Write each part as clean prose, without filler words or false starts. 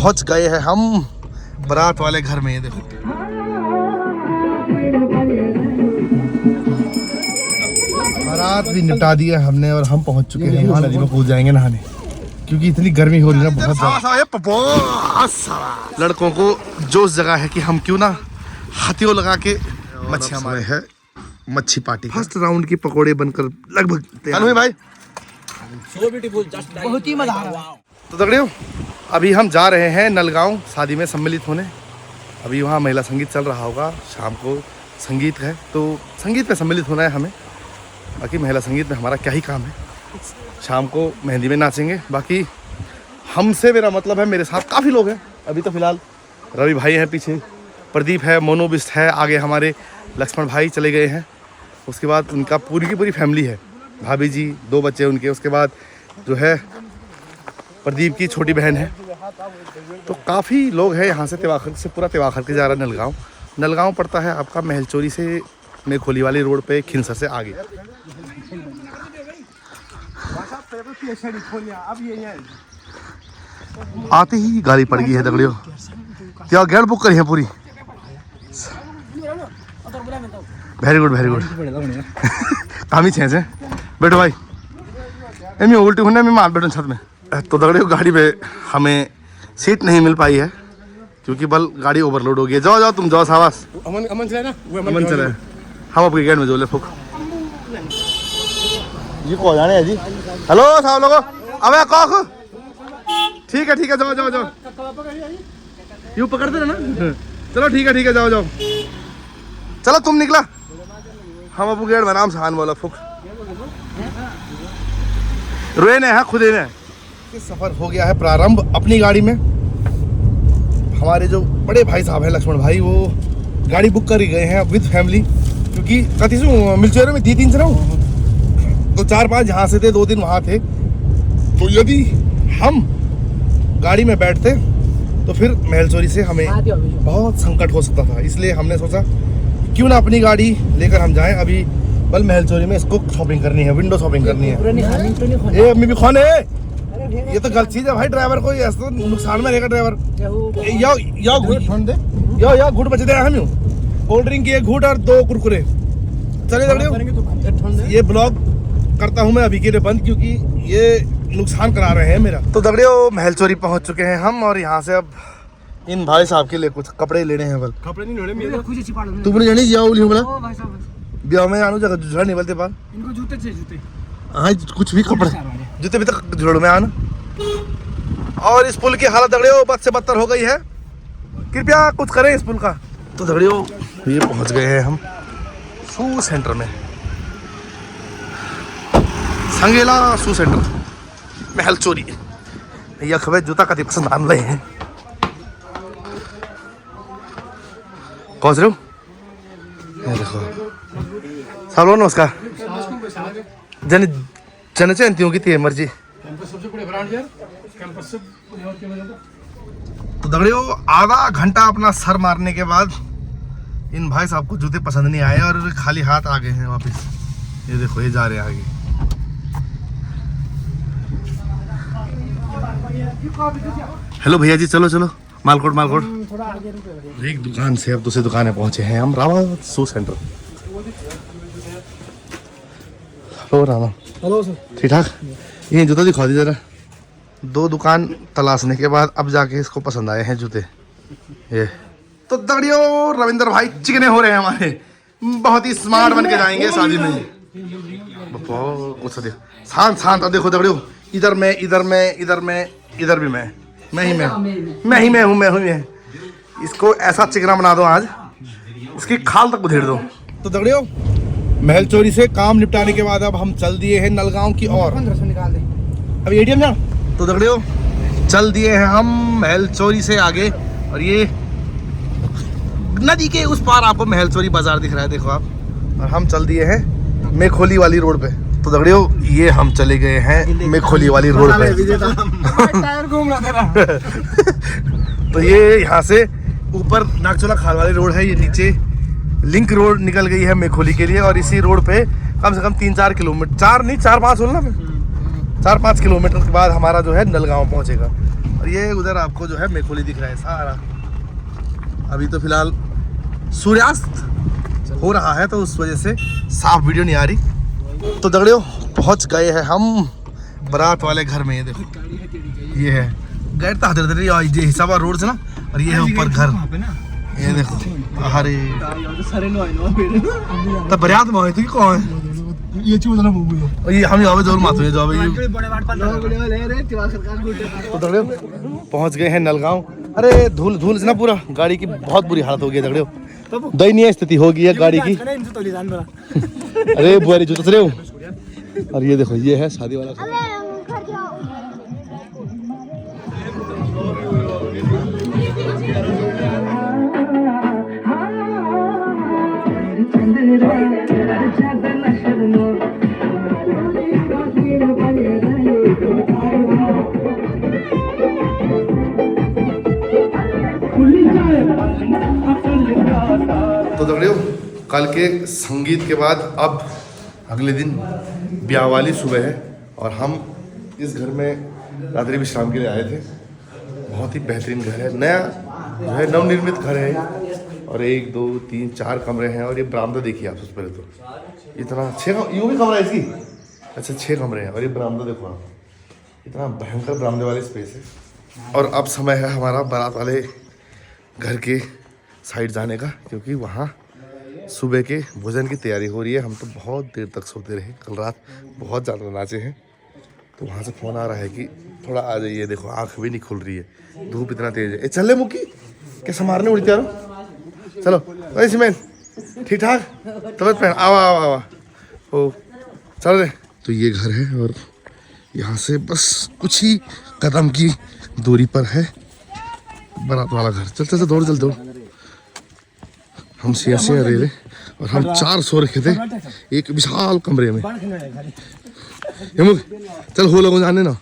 पहुंच गए हैं हम बारात वाले घर में। ये देखो बारात भी निपटा दिया हमने और हम पहुंच चुके हैं। वहाँ नदी में कूद जाएंगे नहाने, क्योंकि इतनी गर्मी हो रही है ना बहुत ज़्यादा। लड़कों को जोश जगह है कि हम क्यों ना हाथियों लगा के मच्छी हमारे है मच्छी पार्टी। फर्स्ट राउंड की पकोड़े बनकर लगभग तैयार भाई। बहुत ही मजा आ रहा है। तो दगड़ियों अभी हम जा रहे हैं नलगांव शादी में सम्मिलित होने। अभी वहाँ महिला संगीत चल रहा होगा, शाम को संगीत है तो संगीत में सम्मिलित होना है हमें। बाकी महिला संगीत में हमारा क्या ही काम है, शाम को मेहंदी में नाचेंगे। बाकी हमसे मेरा मतलब है मेरे साथ काफ़ी लोग हैं। अभी तो फिलहाल रवि भाई हैं पीछे, प्रदीप है, मोनोबिस्ट है, आगे हमारे लक्ष्मण भाई चले गए हैं। उसके बाद उनका पूरी की पूरी फैमिली है, भाभी जी, 2 बच्चे उनके। उसके बाद जो है प्रदीप की छोटी बहन है। तो काफ़ी लोग हैं यहाँ से तेवाखर से पूरा तेवाखर के जा रहा है नलगांव। नलगांव पड़ता है आपका महलचोरी से मेखोली वाली रोड पे खिनसर से आगे। आते ही गाड़ी पड़ गई है दगड़ियों। क्या गैर बुक करी है पूरी? Very good very good. काम ही छे बैठो भाई, मैं उल्टी होने में मार बैठो छत में। तो दगड़ियों गाड़ी में हमें सीट नहीं मिल पाई है क्योंकि बल गाड़ी ओवरलोड हो गई है। जाओ जाओ तुम जाओ सावास। अमन चले ना, अमन चले। हम आपके गेट में जो ले फुक जी को जाने है जी। हेलो साहब लोगों, अबे कौक ठीक है जाओ जाओ जाओ, यूँ पकड़ते रहे ना। चलो ठीक है जाओ जाओ। चलो तुम निकला, हम आपको गेट में आराम से हान बोला फुक रोए ने है खुद ने। सफर हो गया है प्रारंभ अपनी गाड़ी में। हमारे जो बड़े भाई साहब हैं लक्ष्मण भाई, वो गाड़ी बुक कर ही गए हैं विद फैमिली, क्योंकि कति से मिलचेरे में 3 से रहूँ तो 4-5 यहाँ से थे, 2 दिन वहाँ थे। तो यदि हम गाड़ी में बैठते तो फिर महलचोरी से हमें बहुत संकट हो सकता था। इसलिए हमने सोचा क्यों ना अपनी गाड़ी लेकर हम जाएं। अभी बल महलचोरी में इसको शॉपिंग करनी है, विंडो शॉपिंग करनी है। ये अम्मी भी खाने, ये तो गलत चीज है भाई। ड्राइवर को ये तो नुकसान में रहेगा ड्राइवर। यो घूट बचे दे हम यूं कोल्ड ड्रिंक की 1 घूट और 2 कुरकुरे। चलिए दगड़ियों ये ब्लॉग करता हूँ मैं अभी के लिए बंद, क्योंकि ये नुकसान करा रहे हैं मेरा। तो दगड़ियों महलचोरी पहुँच चुके हैं हम और यहाँ से अब इन भाई साहब के लिए कुछ कपड़े लेने हैं। बल कपड़े नहीं लेने, तुमने जानी जाओ बोला ब्याह में आनू जगह जुड़ा नहीं बोलते पाल इनको जूते चाहिए, जूते। हाँ कुछ भी कपड़े जूते भी तक जुड़ में आना। और इस पुल की हालत दगड़ियों बद से बदतर हो गई है, कृपया कुछ करें इस पुल का। तो दगड़ियों ये पहुंच गए हैं हम शू सेंटर में, संगेला शू सेंटर महलचोरी। भैया खबर जूता कति पसंद आन रहे हैं। कौन से देखो सब लोग नमस्कार। जन जयंतियों की थी मर्जी। तो दगड़ियों आधा घंटा अपना सर मारने के बाद इन भाई साहब को जूते पसंद नहीं आए और खाली हाथ आ गए हैं वापस। ये देखो ये जा रहे हैं आगे। हेलो भैया जी, चलो चलो मालकोट एक दुकान से अब दूसरी दुकान में पहुंचे हैं हम, Rama shoe centre. Hello Rama. Hello sir, ठीक ठाक। ये जूता दिखा दी जरा। 2 दुकान तलाशने के बाद अब जाके इसको पसंद आए हैं जूते ये। तो दगड़ियों रविंद्र भाई चिकने हो रहे हैं हमारे, बहुत ही स्मार्ट बन के जाएंगे शादी में। शांत शांत। अब देखो दगड़ियों, इधर मैं इधर भी मैं ही हूँ। इसको ऐसा चिकना बना दो आज, इसकी खाल तक उधेड़ दो। तो दगड़ियों महलचोरी से काम निपटाने के बाद अब हम चल दिए हैं नलगांव की ओर। अब एटीएम जा। तो दगड़ियों चल दिए हैं हम महलचोरी से आगे, और ये नदी के उस पार आपको महलचोरी बाजार दिख रहा है, देखो आप। और हम चल दिए हैं मेखोली वाली रोड पे। तो दगड़ियों ये हम चले गए हैं मेखोली वाली रोड पे। टायर घूम रहा था। तो ये यहाँ से ऊपर नागचोला खाल वाली रोड है, ये नीचे लिंक रोड निकल गई है मेखोली के लिए। और इसी रोड पे कम से कम 3-4 किलोमीटर, 4 नहीं 4-5 बोलना, 4-5 किलोमीटर के बाद हमारा जो है नलगांव पहुँचेगा। और ये उधर आपको जो है मेखोली दिख रहा है सारा। अभी तो फिलहाल सूर्यास्त हो रहा है तो उस वजह से साफ वीडियो नहीं आ रही। तो दगड़ियों पहुंच गए हैं हम बारात वाले घर में। ये देखो ये है गैर तादर ये हिसाब रोड से ना, और ये है ऊपर घर। ये देखो अरे तब बारात में तो कौन है ये चीज ना बाबू ये हम यहाँ पे जोर मारते हैं जो ये तो दगड़ियों पहुंच गए हैं नलगांव। अरे धूल धूल से ना पूरा गाड़ी की बहुत बुरी हालत हो गई है दगड़ियों, दयनीय स्थिति हो गई है गाड़ी की। अरे बुआरी जूता रहे हो। और ये देखो ये है शादी वाला घर। तो दगड़ियों कल के संगीत के बाद अब अगले दिन ब्याह वाली सुबह है और हम इस घर में रात्रि विश्राम के लिए आए थे। बहुत ही बेहतरीन घर है, नया जो है नवनिर्मित घर है और 1 2 3 4 कमरे हैं। और ये बरामदा देखिए आप सबसे पहले तो इतना 6 यूँ भी कमरा है इसकी। अच्छा 6 कमरे हैं और ये बरामदा देखो आप, इतना भयंकर बरामदे वाली स्पेस है। और अब समय है हमारा बारात वाले घर के साइड जाने का, क्योंकि वहाँ सुबह के भोजन की तैयारी हो रही है। हम तो बहुत देर तक सोते रहे, कल रात बहुत ज़्यादा नाचे हैं। तो वहाँ से फ़ोन आ रहा है कि थोड़ा आ जाइए। देखो आँख भी नहीं खुल रही है, धूप इतना तेज है। चल मुक्की कैसे मारने उड़ती यारो, चलो वैसे मैं ठीक ठाक तबियत पहन आवा आवा आवा ओ चल रहे। तो ये घर है और यहाँ से बस कुछ ही कदम की दूरी पर है बारात वाला घर। चल चल दौड़ चल दौड़। हम सियासियाँ रह रहे और हम 4 सो रखे थे एक विशाल कमरे में। चल हो लोगों जाने ना।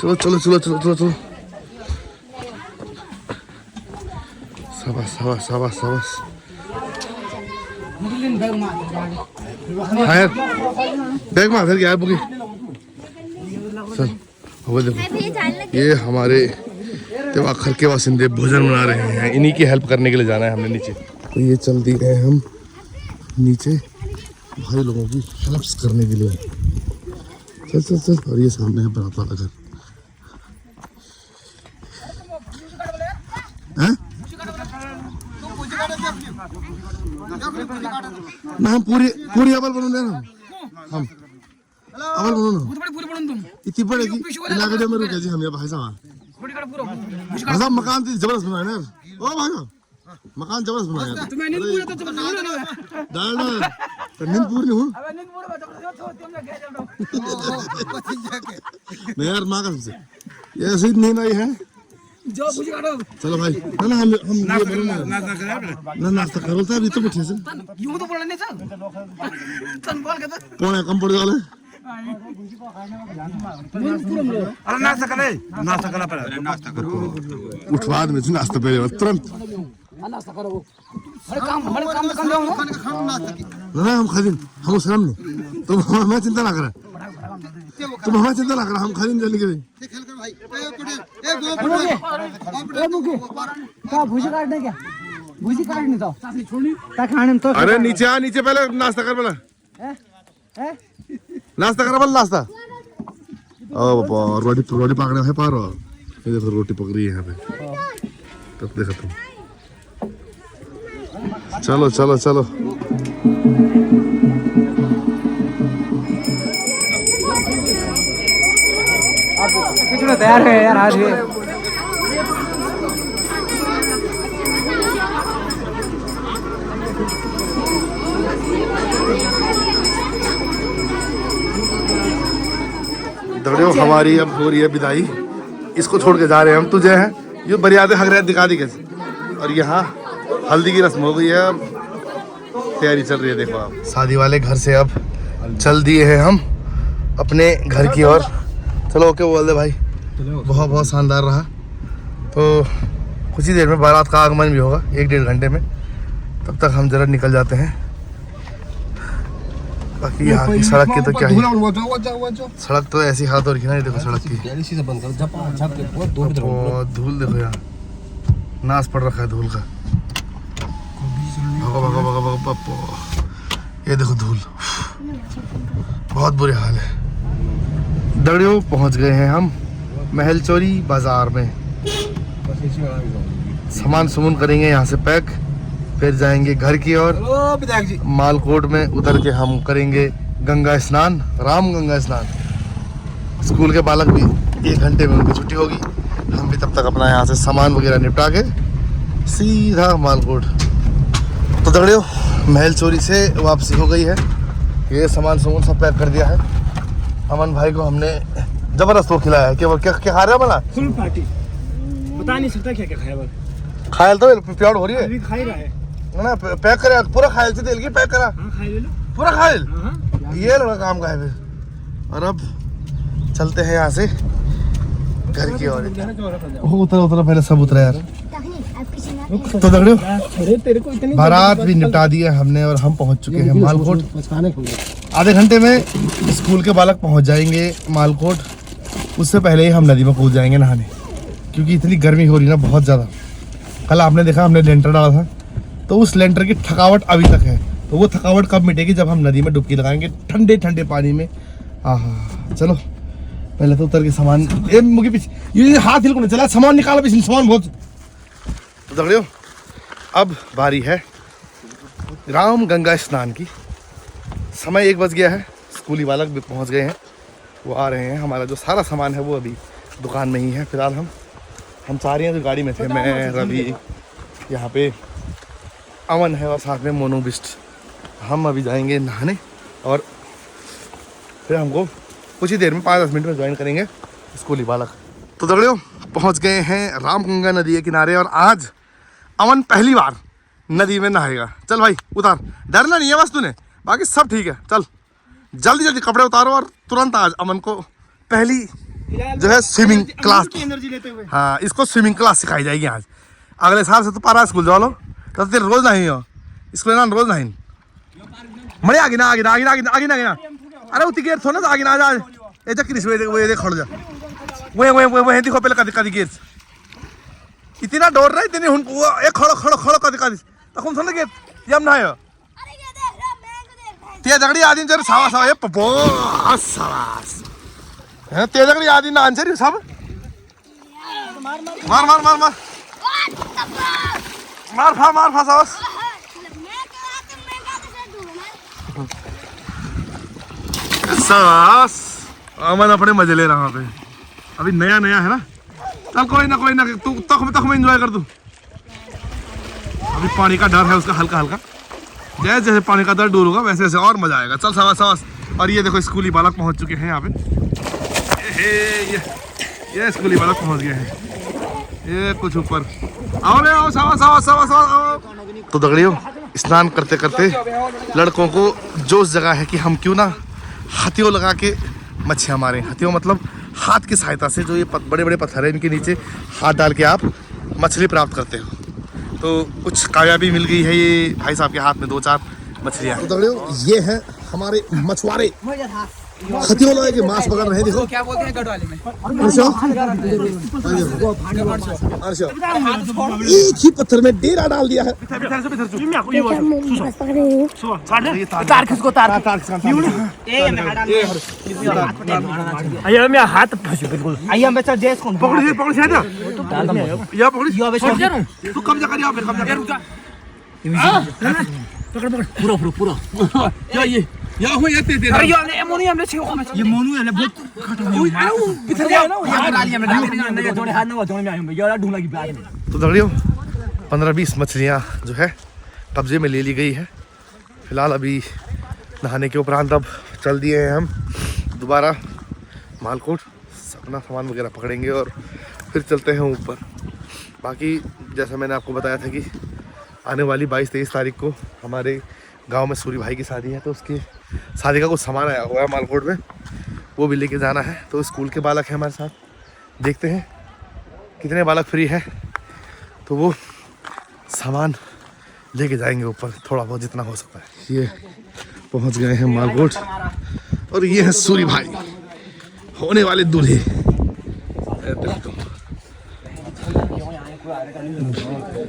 चलो चलो चलो चलो चलो चलो शाबाश शाबाश शाबाश शाबाश। हाँ यार बैग में फिर यार बुकी चल। वो देखो ये हमारे तेवाखर के वासिंदे भोजन बना रहे हैं, इन्हीं की हेल्प करने के लिए जाना है हमने नीचे। तो ये चल दिए हैं हम नीचे भाई लोगों की हेल्प्स करने के लिए। चल चल चल। और ये सामने है बारात वाला घर। ना हम पूरी अवल बनू ना, हम अवल बनू ना इतनी बड़े की इलाके जो में रुके जी हम ये भाई साहब भाई मकान तो जबरदस्त बनाया यार। ओ भाई मकान जबरदस्त बनाया यार। तो मैं नींद पूरा तो जबरदस्त डाल तो नींद पूरी हूं नहीं यार मां कसम से ये ऐसी नींद आई है। चलो भाई ना ना हम ये बोलो ना नाश्ता करो था अभी तो बैठे से यूं तो बोलने था तन बोल के तो कौन है कम पड़ वाले। अरे नाश्ता करना पड़ा नाश्ता करो उठवा में नाश्ता पहले तुरंत नाश्ता करो। अरे काम हमारे काम कर लो ना हम खादिन हम शर्म नहीं तुम हमें चिंता ना करा, तुम हमें चिंता ना करा, हम खादिन जल्दी करें। क्या भूजी काटने क्या भूजी काटने तो क्या खाने में तो। अरे नीचे आ नीचे पहले नाश्ता कर बोला नाश्ता करा बोल नाश्ता। ओ बाबा रोटी रोटी पकड़े है पारो। ये देखो रोटी पक रही है यहाँ पे। तब देखो तुम चलो चलो चलो। कितना तैयार है यार आज ये। दगड़ियों हमारी अब हो रही है विदाई, इसको छोड़ के जा रहे हैं हम। तुझे है ये बरियाते हगरियात दिखा दी कैसे। और यहाँ हल्दी की रस्म हो गई है, अब तैयारी चल रही है। देखो आप शादी वाले घर से अब चल दिए हैं हम अपने घर की ओर। चलो ओके बोल दे भाई, बहुत बहुत शानदार रहा। तो कुछ ही देर में बारात का आगमन भी होगा 1-1.5 घंटे में, तब तक हम जरा निकल जाते हैं बाकी यहाँ की सड़क की तो क्या ही, सड़क तो ऐसी हालत हो रही है ना, ये देखो सड़क की बहुत धूल, देखो यार नाश पड़ रखा है धूल का। भगो भगो भगो भगो पप्पो, ये देखो धूल, बहुत बुरे हाल है। दड़ियों पहुंच गए हैं हम महल चोरी बाजार में। सामान सुमन करेंगे यहाँ से पैक, फिर जाएंगे घर की ओर। मालकोट में उतर के हम करेंगे गंगा स्नान, राम गंगा स्नान। स्कूल के बालक भी 1 घंटे में उनकी छुट्टी होगी, हम भी तब तक अपना यहाँ से सामान वगैरह निपटा के सीधा मालकोट। तो दगड़ियों महल चोरी से वापसी हो गई है, ये सामान सुमन सब पैक कर दिया है। अमन भाई को हमने जबरदस्त वो खिलाया है। क्या क्या खा रहा है बना? फुल पार्टी, बता नहीं सकता क्या क्या खाया। खायल तो प्यार हो रही है, अभी खा ही रहा है ना पैक करे पूरा, खायल से तेल की पैक करा। हाँ, खा ले लो पूरा खायल, हाँ। ये लड़का काम का है फिर। और अब चलते हैं यहाँ से घर की ओर। उतरा उतरा पहले सब उतरा यार। तो दगड़ियों तेरे को इतनी बारात भी निपटा दी है हमने और हम पहुंच चुके हैं मालकोट। आधे घंटे में स्कूल के बालक पहुंच जाएंगे मालकोट। उससे पहले ही हम नदी में कूद जाएंगे नहाने, क्योंकि इतनी गर्मी हो रही ना बहुत ज़्यादा। कल आपने देखा हमने लेंटर डाला था, तो उस लेंटर की थकावट अभी तक है। तो वो थकावट कब मिटेगी? जब हम नदी में डुबकी लगाएंगे ठंडे ठंडे पानी में। आहा, चलो पहले तो उतर के सामान, ये मुझे पीछे ये हाथ हिल को नहीं चला, सामान निकालो पीछे, सामान बहुत। तो दगड़ियों अब बारी है राम गंगा स्नान की। समय 1 बज गया है, स्कूली बालक भी पहुंच गए हैं, वो आ रहे हैं। हमारा जो सारा सामान है वो अभी दुकान में ही है। फिलहाल हम 4 हैं जो गाड़ी में थे, मैं, रवि, यहाँ पे अमन है और साथ में मोनू बिस्ट। हम अभी जाएंगे नहाने और फिर हमको कुछ ही देर में 5-10 मिनट में ज्वाइन करेंगे स्कूली बालक। तो दगड़ियों पहुंच गए हैं रामगंगा नदी के किनारे और आज अमन पहली बार नदी में नहाएगा। चल भाई उतार, डरना नहीं है बस तूने, बाकी सब ठीक है। चल जल्दी जल्दी कपड़े उतारो और तुरंत आज अमन को पहली जो है स्विमिंग क्लास, एनर्जी लेते हुए हाँ इसको स्विमिंग क्लास सिखाई जाएगी आज। अगले साल से तो पारा स्कूल जाओ लो, तो तेरे रोज नहीं हो स्कूल ना, रोज नहीं मरे आगे ना आगे ना आगे ना आगे ना आगे ना आगे ना। अरे उतनी गेट थोड़ा ना आगे ना आज ये चक्री वो ये खड़ जा वो देखो पहले कदी कदी गेट इतना डर रहा है इतनी हुन एक खड़ो खड़ो खड़ो कदी कदी तक थोड़ा गेट यम ना है ते जगड़ी आदमी जरा सावा सावा ये पपो सावास है ते जगड़ी आदमी ना आंसर सब मार मार मार मार मार फा सावास सावास। अमन अपने मजे ले रहा पे, अभी नया नया है ना। चल कोई ना तू तक में एंजॉय कर तू। अभी पानी का डर है उसका हल्का हल्का, जैसे जैसे पानी का डर दूर होगा वैसे वैसे और मजा आएगा। चल सावास। और ये देखो स्कूली बालक पहुंच चुके हैं यहाँ पे। ये स्कूली बालक पहुंच गए हैं, ये कुछ ऊपर आओ ले आओ सावास। तो दगड़ियों स्नान करते करते लड़कों को जोश जगह है कि हम क्यों ना हाथियों लगा के मच्छियाँ मारें। हाथियों मतलब हाथ की सहायता से, जो ये बड़े बड़े पत्थर है इनके नीचे हाथ डाल के आप मछली प्राप्त करते हो। तो कुछ कामयाबी मिल गई है ये भाई साहब के हाथ में 2-4 मछलियाँ। तो दगड़ियों ये है हमारे मछुआरे हाथियों लगा के मांस पकड़ रहे हैं। देखो क्या बोलते हैं गढ़वाली में, एक ही पत्थर में डेरा डाल दिया है। हाथ बिल्कुल आइए बच्चा जैस कौन पकड़ पूरा या हो ये तेरे अरे ये मोनू हमने छे ये मोनू है ना बहुत खटा है पिथर गया ना यार डाली हमने डाली जोड़े हाथ ना जोड़े में आए ये ढूंढ लगी बैग में। तो दगड़ियों 15-20 मछलियाँ जो है कब्जे में ले ली गई है। फिलहाल अभी नहाने के उपरांत अब चल दिए हैं हम दोबारा मालकोट, अपना सामान वगैरह पकड़ेंगे और फिर चलते हैं ऊपर। बाकी जैसा मैंने आपको बताया था कि आने वाली 22-23 तारीख को हमारे गांव में सूरी भाई की शादी है, तो उसकी शादी का कुछ सामान आया हुआ है मालकोट में, वो भी लेके जाना है। तो स्कूल के बालक हैं हमारे साथ, देखते हैं कितने बालक फ्री है तो वो सामान लेके जाएंगे ऊपर, थोड़ा बहुत जितना हो सकता है। ये पहुंच गए हैं मालकोट और ये है सूरी भाई होने वाले दूल्हे।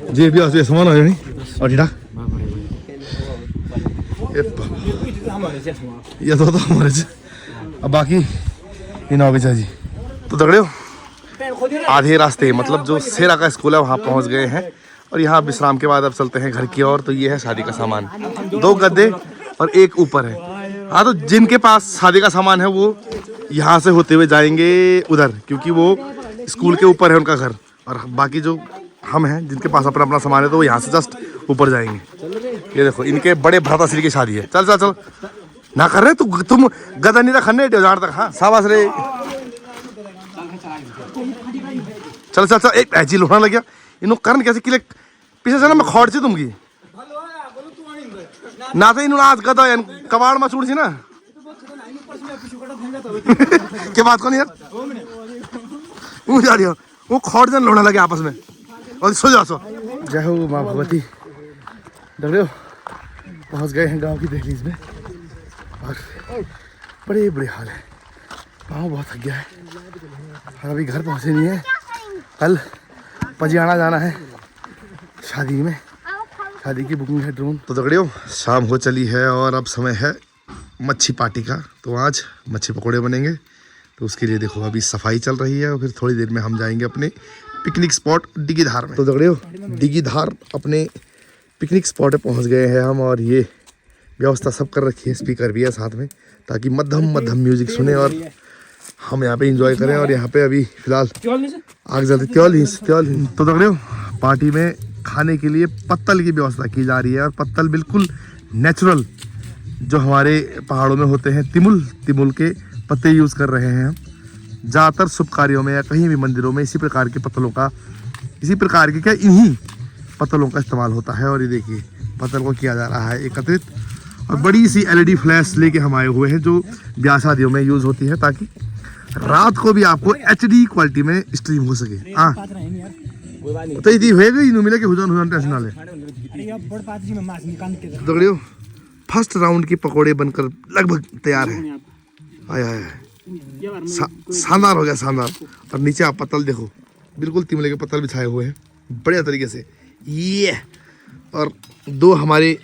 जी भी आसे सामान आयो नहीं और ठीक ये तो हमारे से अब बाकी इन ऑफिसर जी तो तगड़े हो। आधे रास्ते मतलब जो सेरा का स्कूल है वहाँ पहुँच गए हैं और यहाँ विश्राम के बाद अब चलते हैं घर की ओर। तो ये है शादी का सामान, 2 गद्दे और एक ऊपर है। हाँ तो जिनके पास शादी का सामान है वो यहाँ से होते हुए जाएंगे उधर, क्योंकि वो स्कूल के ऊपर है उनका घर। और बाकी जो हम हैं जिनके पास अपना अपना सामान है तो वो यहाँ से जस्ट ऊपर जाएंगे। ये देखो इनके बड़े भ्राताश्री की शादी है। चल चल चल ना कर रहे तुम गदा नहीं रखने जहाँ तक। हाँ शाबाश रे चल चल चल एक ऐसी लोना लग गया इन करन कैसे किले पीछे से ना मैं खोड़ सी तुमकी ना तो इन आज गदा कबाड़ में चूड़ सी ना क्या बात को नहीं यार वो जा रही हो वो खोड़ जन लोना लगे आपस में और सो जाओ सो। जय हो माँ भगवती। डरे हो पहुँच गए हैं गांव की दहलीज में और बड़े बड़े हाल है। पाँव बहुत थक गया है और अभी घर पहुँचे नहीं है। कल पजियाना जाना है शादी में, शादी की बुकिंग है ड्रोन। तो दगड़ियों शाम हो चली है और अब समय है मच्छी पार्टी का। तो आज मच्छी पकोड़े बनेंगे तो उसके लिए देखो अभी सफाई चल रही है और फिर थोड़ी देर में हम जाएंगे अपने पिकनिक स्पॉट डिगी धार में। तो दगड़ियों डिगी धार अपने पिकनिक स्पॉट पे पहुंच गए हैं हम और ये व्यवस्था सब कर रखी है, स्पीकर भी है साथ में ताकि मध्यम मध्यम म्यूजिक सुने और हम यहाँ पे एंजॉय करें। और यहाँ पे अभी फिलहाल आग जलती त्योल। तो दगड़ियों पार्टी में खाने के लिए पत्तल की व्यवस्था की जा रही है और पत्तल बिल्कुल नेचुरल जो हमारे पहाड़ों में होते हैं तिमुल के पत्ते यूज़ कर रहे हैं हम। ज़्यादातर शुभ कार्यों में या कहीं भी मंदिरों में इसी प्रकार के पत्तलों का इन्हीं पत्तलों का इस्तेमाल होता है। और ये देखिए पत्तल को किया जा रहा है एकत्रित और बड़ी सी LED फ्लैश लेके हम आए हुए हैं जो ब्याह शादियों में यूज़ होती है ताकि रात को भी आपको HD क्वालिटी में स्ट्रीम हो सके। हाँ तो ये होएगा ही मिले के हुजान टेंशन ना ले। दगड़ियों फर्स्ट राउंड के पकोड़े बनकर लगभग तैयार है। आया शानदार हो गया शानदार। और नीचे आप पत्तल देखो बिल्कुल तिमले के पत्तल बिछाए हुए हैं बढ़िया तरीके से। ये और 2 हमारे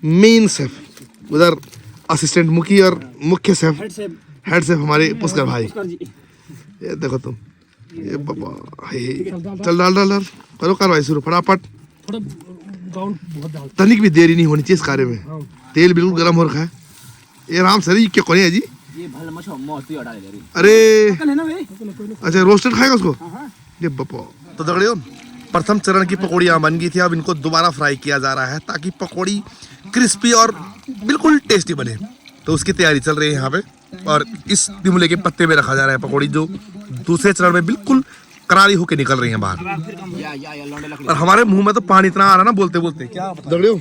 मेन शेफ उधर असिस्टेंट मुखी और मुख्य शेफ हेड शेफ हमारे पुष्कर भाई। ये देखो तुम ये चल डाल करो कार्रवाई शुरू फटाफट। तनिक भी देरी नहीं होनी चाहिए इस कार्य में। तेल बिल्कुल गर्म हो रखा है। ये आराम से क्या कौन है जी अरे अच्छा रोस्टेड खाएगा उसको ये बपो। तो दगड़ियों प्रथम चरण की पकौड़ियाँ बन गई थी। अब इनको दोबारा फ्राई किया जा रहा है ताकि पकौड़ी क्रिस्पी और बिल्कुल टेस्टी बने। तो उसकी तैयारी चल रही है यहाँ पे और इस तिमुले के पत्ते में रखा जा रहा है पकौड़ी जो दूसरे चरण में बिल्कुल करारी होके निकल रही है बाहर। और हमारे मुंह में तो पानी इतना आ रहा ना बोलते बोलते। क्या दगड़ियों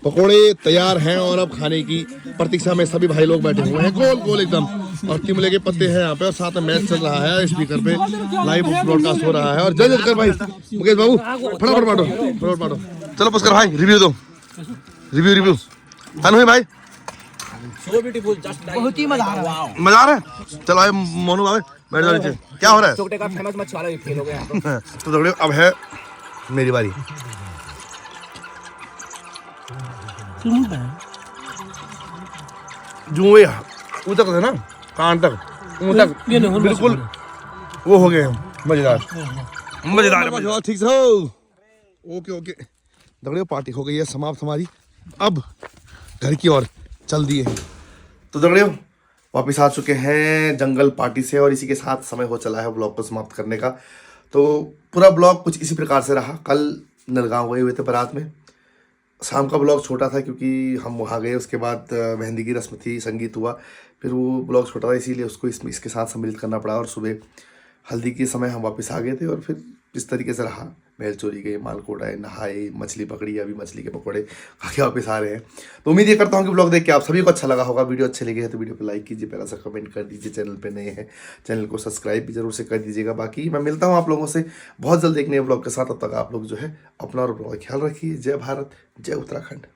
पकोड़े तैयार हैं और अब खाने की प्रतीक्षा में सभी भाई लोग बैठे हुए हैं गोल गोल एकदम। और तिमले के पत्ते हैं यहाँ पे और साथ में मैच चल रहा है स्पीकर पे लाइव ब्रॉडकास्ट हो रहा है। और जय कर भाई मुकेश बाबू फटाफट बांटो चलो पुष्कर भाई रिव्यू दो रिव्यू तनु भाई बहुत ही मजा आ रहा है। चलो भाई मोनू भाई बैठ जाओ नीचे। क्या हो रहा है तो दगड़ियों अब है मेरी बारी। जुए तक है ना कान तक बिल्कुल वो हो गए मजेदार ठीक से हो। ओके दगड़ियों पार्टी हो गई है समाप्त हमारी। अब घर की ओर चल दिए हैं। तो दगड़ियों वापस आ चुके हैं जंगल पार्टी से और इसी के साथ समय हो चला है ब्लॉग को समाप्त करने का। तो पूरा ब्लॉग कुछ इसी प्रकार से रहा। कल नलगांव गए हुए थे बारात में। शाम का ब्लॉग छोटा था क्योंकि हम वहाँ गए उसके बाद मेहंदी की रस्म थी संगीत हुआ फिर वो ब्लॉग छोटा था इसीलिए उसको इसके साथ सम्मिलित करना पड़ा। और सुबह हल्दी के समय हम वापस आ गए थे और फिर इस तरीके से रहा। मेल चोरी गए मालकोट आए नहाए मछली पकड़ी अभी मछली के पकौड़े खा के वापस आ रहे हैं। तो उम्मीद ये करता हूँ कि ब्लॉग देख के आप सभी को अच्छा लगा होगा। वीडियो अच्छे लगे हैं तो वीडियो को लाइक कीजिए प्यारा सा कमेंट कर दीजिए। चैनल पे नए हैं चैनल को सब्सक्राइब भी जरूर से कर दीजिएगा। बाकी मैं मिलता हूँ आप लोगों से बहुत जल्द एक नए ब्लॉग के साथ। तब तक आप लोग जो है अपना और अपना ख्याल रखिए। जय भारत जय उत्तराखंड।